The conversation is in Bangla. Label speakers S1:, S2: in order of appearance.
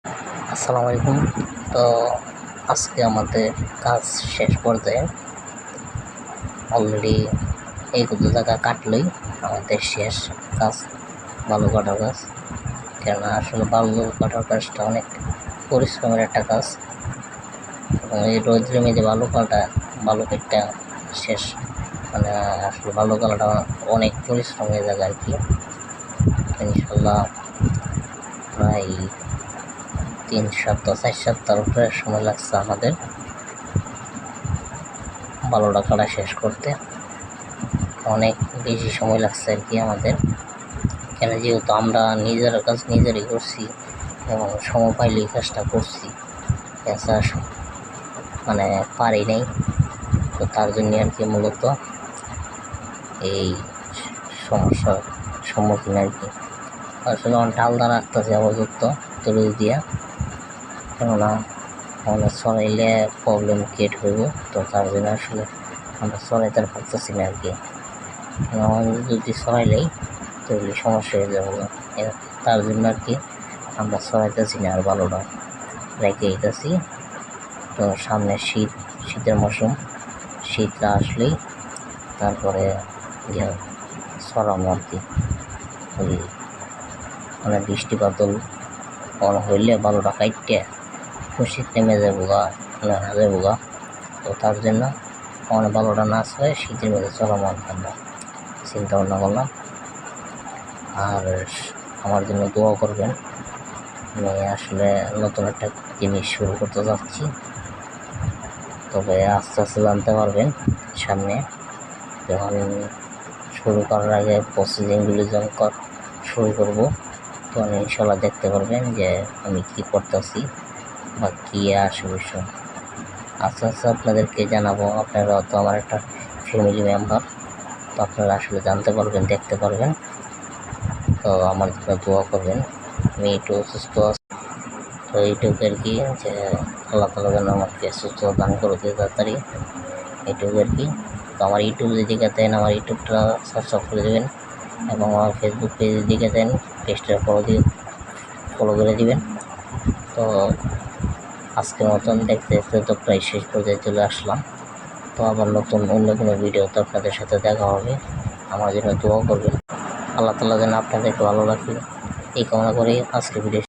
S1: আসসালামু আলাইকুম। তো আজকে আমাদের কাজ শেষ পর্যায়ে, অলরেডি এই কত জায়গা কাটলেই আমাদের শেষ কাজ, বালু কাটার কাজ। কেননা আসলে বালু কাটার কাজটা অনেক পরিশ্রমের একটা কাজ, এবং এই রোদ্রের মধ্যে বালু কাটা শেষ, মানে আসলে বালু কাটাটা অনেক পরিশ্রমের জায়গা আর কি। ইনশাল্লাহ প্রায় 3 সপ্তাহ 4 সপ্তাহের উপরে সময় লাগছে আমাদের বালুটা কাটা শেষ করতে। অনেক বেশি সময় লাগছে আর কি আমাদের, কেন যেহেতু আমরা নিজের কাজ নিজেরই করছি এবং সময় পাইলেই কাজটা করছি, এছাড়া মানে পারি নেই। তো তার জন্য আর কি মূলত এই সমস্যার সম্মুখীন আর কি। আসলে ডালদা রাখতেছে আপাতত তুলে দিয়া, কেননা আমরা সরাইলে প্রবলেম ক্রিয়েট হইব। তো তার জন্য আসলে আমরা সরাইতে পারতেছি না আর কি। যদি সরাইলেই তাহলে সমস্যা হয়ে যাবে, তার জন্য আর কি আমরা সরাইতেছি না, আর বালুটা রেখে দিতেছি। তো সামনে শীতের মৌসুম, শীতটা আসলেই তারপরে সরাবো আর কি। ওই মানে বৃষ্টি বাদল হইলে বালুটা কাটতে শীত নেমে যাবো গা, যাবো গা। তো তার জন্য আমার বালুটা না হয় শীতের মধ্যে চলাবো আর কি, আমরা চিন্তা ভাবনা করলাম। আর আমার জন্য দোয়া করবেন। আমি আসলে নতুন একটা জিনিস শুরু করতে যাচ্ছি, তবে আস্তে আস্তে জানতে পারবেন সামনে, যখন শুরু করার আগে প্রসেসিংগুলি যখন শুরু করব, তখন ইনশাল্লাহ দেখতে পারবেন যে আমি কী করতেছি বা কী বিষয়। আস্তে আস্তে আপনাদেরকে জানাবো। আপনারা তো আমার একটা ফ্যামিলি মেম্বার, তো আপনারা আসলে জানতে পারবেন, দেখতে পারবেন। তো আমার জন্য দোয়া করবেন। আমি একটু অসুস্থ আছি, তো এইটুকু আর কি, যে আল্লাহ তাআলা যেন আমাকে সুস্থতা দান করে দিয়ে তাড়াতাড়ি, এইটুকু আর কি। তো আমার ইউটিউব যদি দেখেন, আমার ইউটিউবটা সাবস্ক্রাইব করে দেবেন, এবং আমার ফেসবুক পেজ যদি দেখেন, পেজটা ফলো করে দিবেন। তো আজকের মতন দেখতে দেখতে তো প্রায় শেষ পর্যায়ে চলে আসলাম। তো আবার নতুন অন্য কোনো ভিডিওতে আপনাদের সাথে দেখা হবে। আমার জন্য দোয়া করবেন, আল্লাহ তাআলা যেন আপনাদেরকে ভালো রাখে, এই কামনা করেই আজকে ভিডিও।